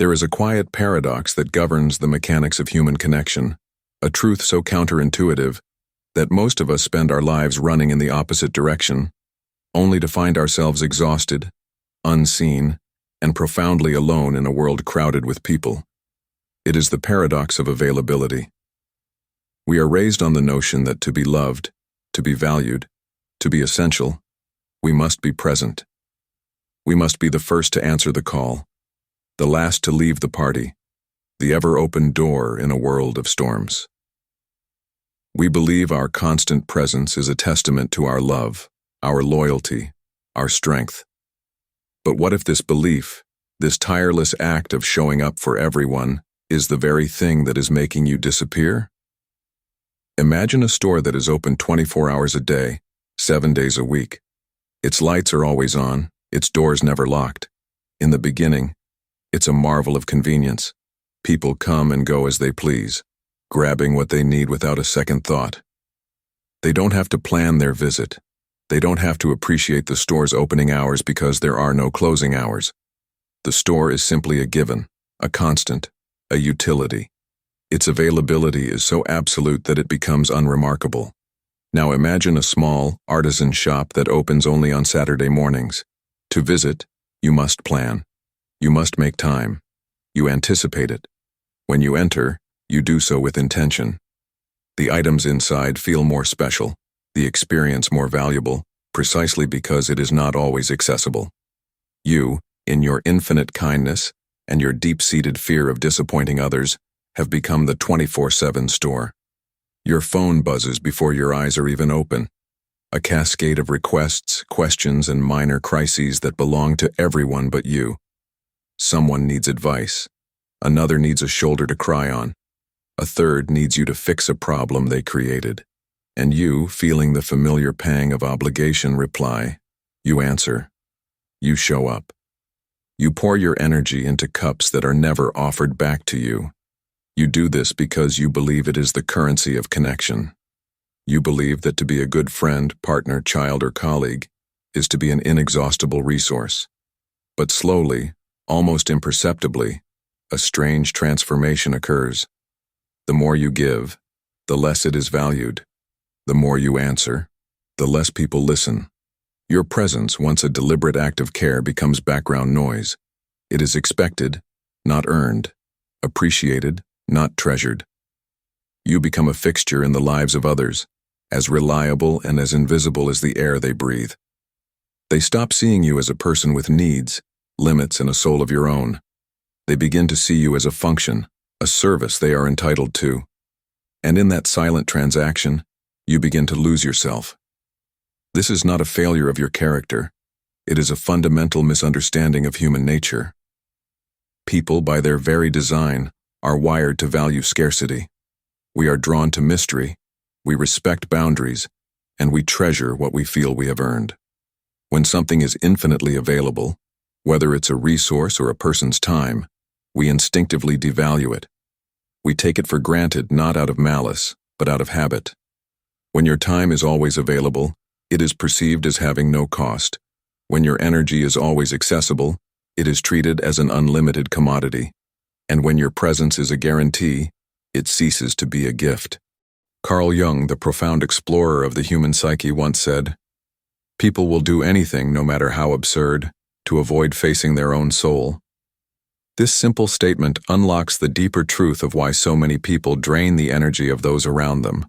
There is a quiet paradox that governs the mechanics of human connection, a truth so counterintuitive that most of us spend our lives running in the opposite direction, only to find ourselves exhausted, unseen, and profoundly alone in a world crowded with people. It is the paradox of availability. We are raised on the notion that to be loved, to be valued, to be essential, we must be present. We must be the first to answer the call, the last to leave the party, the ever-open door in a world of storms. We believe our constant presence is a testament to our love, our loyalty, our strength. But what if this belief, this tireless act of showing up for everyone, is the very thing that is making you disappear? Imagine a store that is open 24 hours a day, 7 days a week. Its lights are always on, its doors never locked. In the beginning, it's a marvel of convenience. People come and go as they please, grabbing what they need without a second thought. They don't have to plan their visit. They don't have to appreciate the store's opening hours because there are no closing hours. The store is simply a given, a constant, a utility. Its availability is so absolute that it becomes unremarkable. Now imagine a small, artisan shop that opens only on Saturday mornings. To visit, you must plan. You must make time. You anticipate it. When you enter, you do so with intention. The items inside feel more special, the experience more valuable, precisely because it is not always accessible. You, in your infinite kindness and your deep-seated fear of disappointing others, have become the 24/7 store. Your phone buzzes before your eyes are even open. A cascade of requests, questions, and minor crises that belong to everyone but you. Someone needs advice. Another needs a shoulder to cry on. A third needs you to fix a problem they created. And you, feeling the familiar pang of obligation, reply. You answer. You show up. You pour your energy into cups that are never offered back to you. You do this because you believe it is the currency of connection. You believe that to be a good friend, partner, child, or colleague is to be an inexhaustible resource. But slowly, almost imperceptibly, a strange transformation occurs. The more you give, the less it is valued. The more you answer, the less people listen. Your presence, once a deliberate act of care, becomes background noise. It is expected, not earned, appreciated, not treasured. You become a fixture in the lives of others, as reliable and as invisible as the air they breathe. They stop seeing you as a person with needs, limits, and a soul of your own. They begin to see you as a function, a service they are entitled to. And in that silent transaction, you begin to lose yourself. This is not a failure of your character. It is a fundamental misunderstanding of human nature. People, by their very design, are wired to value scarcity. We are drawn to mystery, we respect boundaries, and we treasure what we feel we have earned. When something is infinitely available, whether it's a resource or a person's time, we instinctively devalue it. We take it for granted not out of malice, but out of habit. When your time is always available, it is perceived as having no cost. When your energy is always accessible, it is treated as an unlimited commodity. And when your presence is a guarantee, it ceases to be a gift. Carl Jung, the profound explorer of the human psyche, once said, "People will do anything, no matter how absurd, to avoid facing their own soul." This simple statement unlocks the deeper truth of why so many people drain the energy of those around them.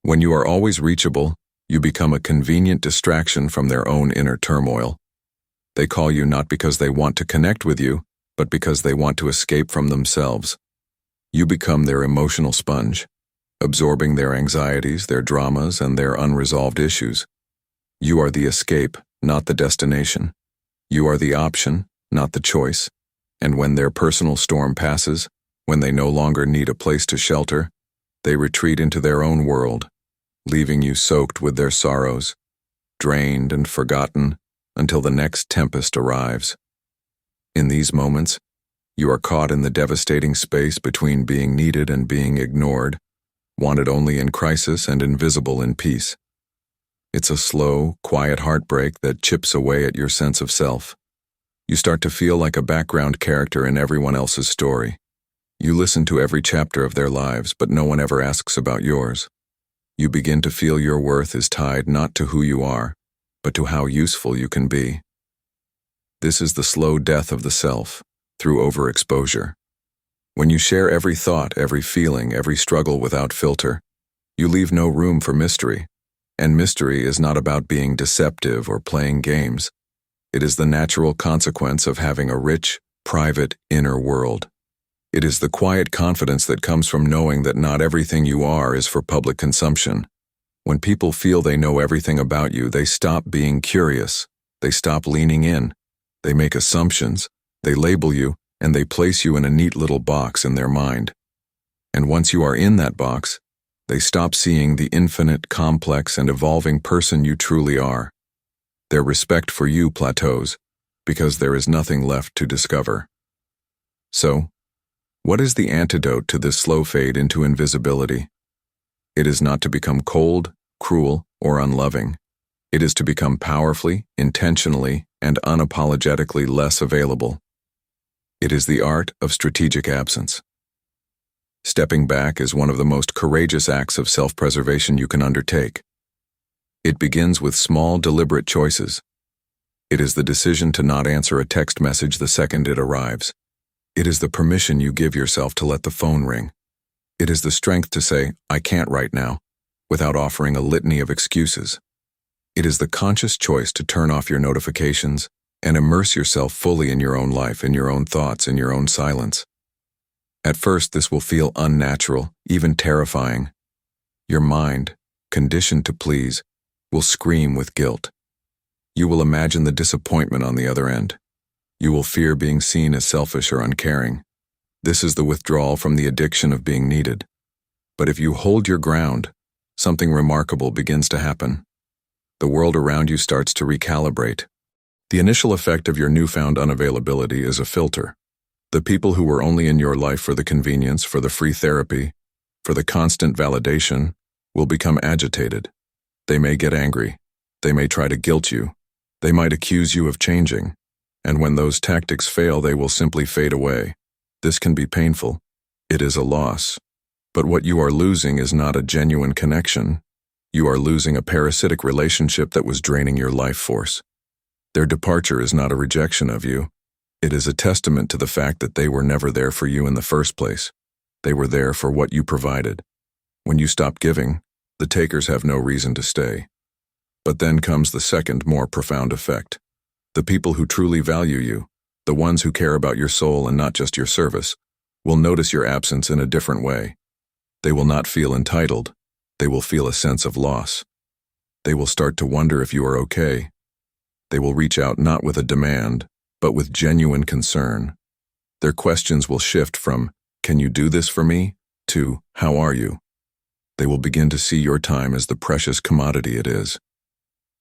When you are always reachable, you become a convenient distraction from their own inner turmoil. They call you not because they want to connect with you, but because they want to escape from themselves. You become their emotional sponge, absorbing their anxieties, their dramas, and their unresolved issues. You are the escape, not the destination. You are the option, not the choice. And when their personal storm passes, when they no longer need a place to shelter, they retreat into their own world, leaving you soaked with their sorrows, drained and forgotten until the next tempest arrives. In these moments, you are caught in the devastating space between being needed and being ignored, wanted only in crisis and invisible in peace. It's a slow, quiet heartbreak that chips away at your sense of self. You start to feel like a background character in everyone else's story. You listen to every chapter of their lives, but no one ever asks about yours. You begin to feel your worth is tied not to who you are, but to how useful you can be. This is the slow death of the self, through overexposure. When you share every thought, every feeling, every struggle without filter, you leave no room for mystery. And mystery is not about being deceptive or playing games. It is the natural consequence of having a rich, private, inner world. It is the quiet confidence that comes from knowing that not everything you are is for public consumption. When people feel they know everything about you, they stop being curious. They stop leaning in. They make assumptions. They label you, and they place you in a neat little box in their mind. And once you are in that box, they stop seeing the infinite, complex, and evolving person you truly are. Their respect for you plateaus, because there is nothing left to discover. So, what is the antidote to this slow fade into invisibility? It is not to become cold, cruel, or unloving. It is to become powerfully, intentionally, and unapologetically less available. It is the art of strategic absence. Stepping back is one of the most courageous acts of self-preservation you can undertake. It begins with small, deliberate choices. It is the decision to not answer a text message the second it arrives. It is the permission you give yourself to let the phone ring. It is the strength to say, "I can't right now," without offering a litany of excuses. It is the conscious choice to turn off your notifications and immerse yourself fully in your own life, in your own thoughts, in your own silence. At first, this will feel unnatural, even terrifying. Your mind, conditioned to please, will scream with guilt. You will imagine the disappointment on the other end. You will fear being seen as selfish or uncaring. This is the withdrawal from the addiction of being needed. But if you hold your ground, something remarkable begins to happen. The world around you starts to recalibrate. The initial effect of your newfound unavailability is a filter. The people who were only in your life for the convenience, for the free therapy, for the constant validation, will become agitated. They may get angry. They may try to guilt you. They might accuse you of changing. And when those tactics fail, they will simply fade away. This can be painful. It is a loss. But what you are losing is not a genuine connection. You are losing a parasitic relationship that was draining your life force. Their departure is not a rejection of you. It is a testament to the fact that they were never there for you in the first place. They were there for what you provided. When you stop giving, the takers have no reason to stay. But then comes the second, more profound effect. The people who truly value you, the ones who care about your soul and not just your service, will notice your absence in a different way. They will not feel entitled. They will feel a sense of loss. They will start to wonder if you are okay. They will reach out not with a demand, but with genuine concern. Their questions will shift from, "Can you do this for me?" to, "How are you?" They will begin to see your time as the precious commodity it is.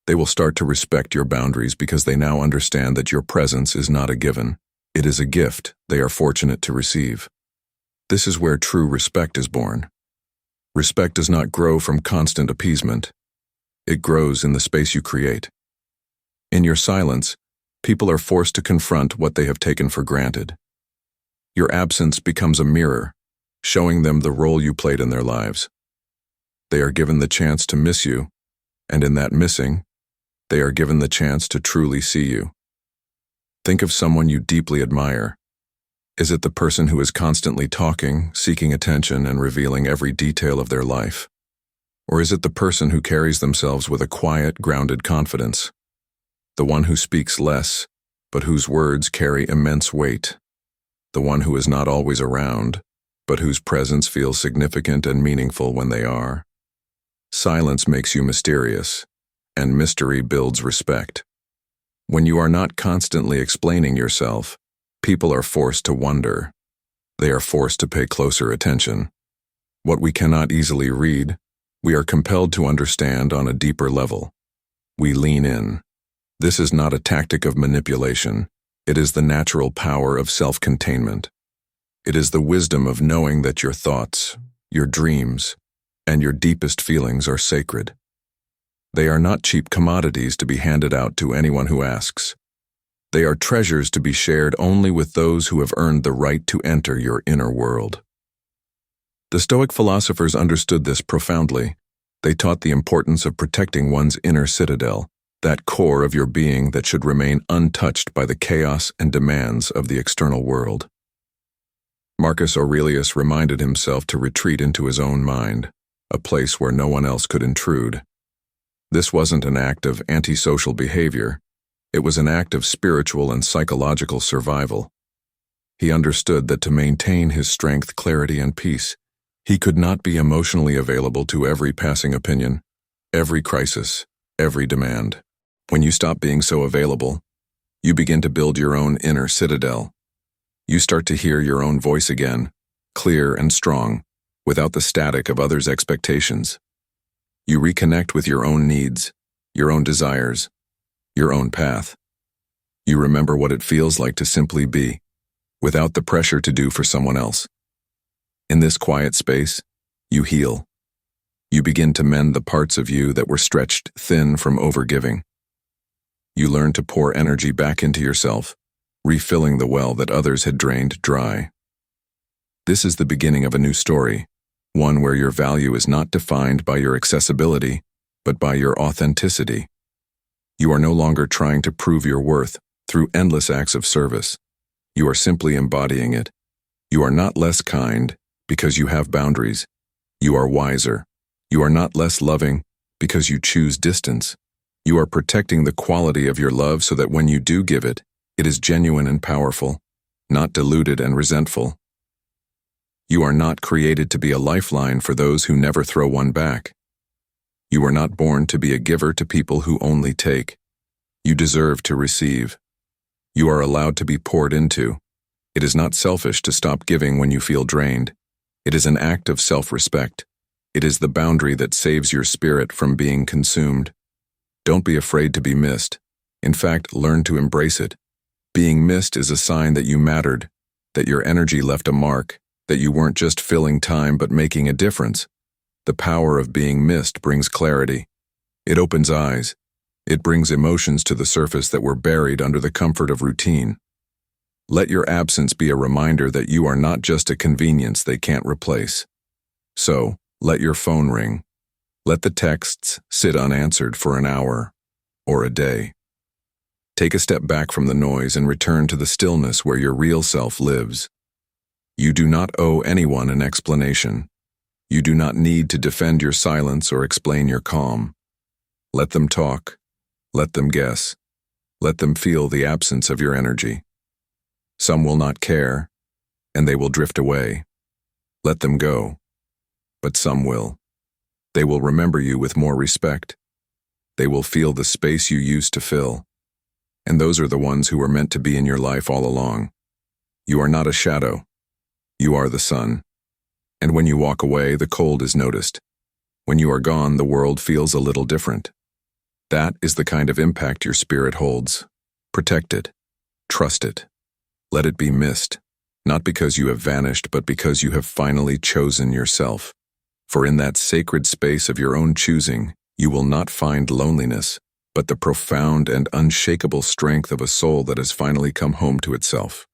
They will start to respect your boundaries because they now understand that your presence is not a given. It is a gift they are fortunate to receive. This is where true respect is born. Respect does not grow from constant appeasement. It grows in the space you create. In your silence, people are forced to confront what they have taken for granted. Your absence becomes a mirror, showing them the role you played in their lives. They are given the chance to miss you, and in that missing, they are given the chance to truly see you. Think of someone you deeply admire. Is it the person who is constantly talking, seeking attention, and revealing every detail of their life? Or is it the person who carries themselves with a quiet, grounded confidence? The one who speaks less, but whose words carry immense weight. The one who is not always around, but whose presence feels significant and meaningful when they are. Silence makes you mysterious, and mystery builds respect. When you are not constantly explaining yourself, people are forced to wonder. They are forced to pay closer attention. What we cannot easily read, we are compelled to understand on a deeper level. We lean in. This is not a tactic of manipulation. It is the natural power of self-containment. It is the wisdom of knowing that your thoughts, your dreams, and your deepest feelings are sacred. They are not cheap commodities to be handed out to anyone who asks. They are treasures to be shared only with those who have earned the right to enter your inner world. The Stoic philosophers understood this profoundly. They taught the importance of protecting one's inner citadel, that core of your being that should remain untouched by the chaos and demands of the external world. Marcus Aurelius reminded himself to retreat into his own mind, a place where no one else could intrude. This wasn't an act of antisocial behavior. It was an act of spiritual and psychological survival. He understood that to maintain his strength, clarity, and peace, he could not be emotionally available to every passing opinion, every crisis, every demand. When you stop being so available, you begin to build your own inner citadel. You start to hear your own voice again, clear and strong, without the static of others' expectations. You reconnect with your own needs, your own desires, your own path. You remember what it feels like to simply be, without the pressure to do for someone else. In this quiet space, you heal. You begin to mend the parts of you that were stretched thin from overgiving. You learn to pour energy back into yourself, refilling the well that others had drained dry. This is the beginning of a new story, one where your value is not defined by your accessibility, but by your authenticity. You are no longer trying to prove your worth through endless acts of service. You are simply embodying it. You are not less kind because you have boundaries. You are wiser. You are not less loving because you choose distance. You are protecting the quality of your love so that when you do give it, it is genuine and powerful, not diluted and resentful. You are not created to be a lifeline for those who never throw one back. You are not born to be a giver to people who only take. You deserve to receive. You are allowed to be poured into. It is not selfish to stop giving when you feel drained. It is an act of self-respect. It is the boundary that saves your spirit from being consumed. Don't be afraid to be missed. In fact, learn to embrace it. Being missed is a sign that you mattered, that your energy left a mark, that you weren't just filling time but making a difference. The power of being missed brings clarity. It opens eyes. It brings emotions to the surface that were buried under the comfort of routine. Let your absence be a reminder that you are not just a convenience they can't replace. So, let your phone ring. Let the texts sit unanswered for an hour or a day. Take a step back from the noise and return to the stillness where your real self lives. You do not owe anyone an explanation. You do not need to defend your silence or explain your calm. Let them talk. Let them guess. Let them feel the absence of your energy. Some will not care, and they will drift away. Let them go. But some will. They will remember you with more respect. They will feel the space you used to fill. And those are the ones who were meant to be in your life all along. You are not a shadow. You are the sun. And when you walk away, the cold is noticed. When you are gone, the world feels a little different. That is the kind of impact your spirit holds. Protect it. Trust it. Let it be missed, not because you have vanished, but because you have finally chosen yourself. For in that sacred space of your own choosing, you will not find loneliness, but the profound and unshakable strength of a soul that has finally come home to itself.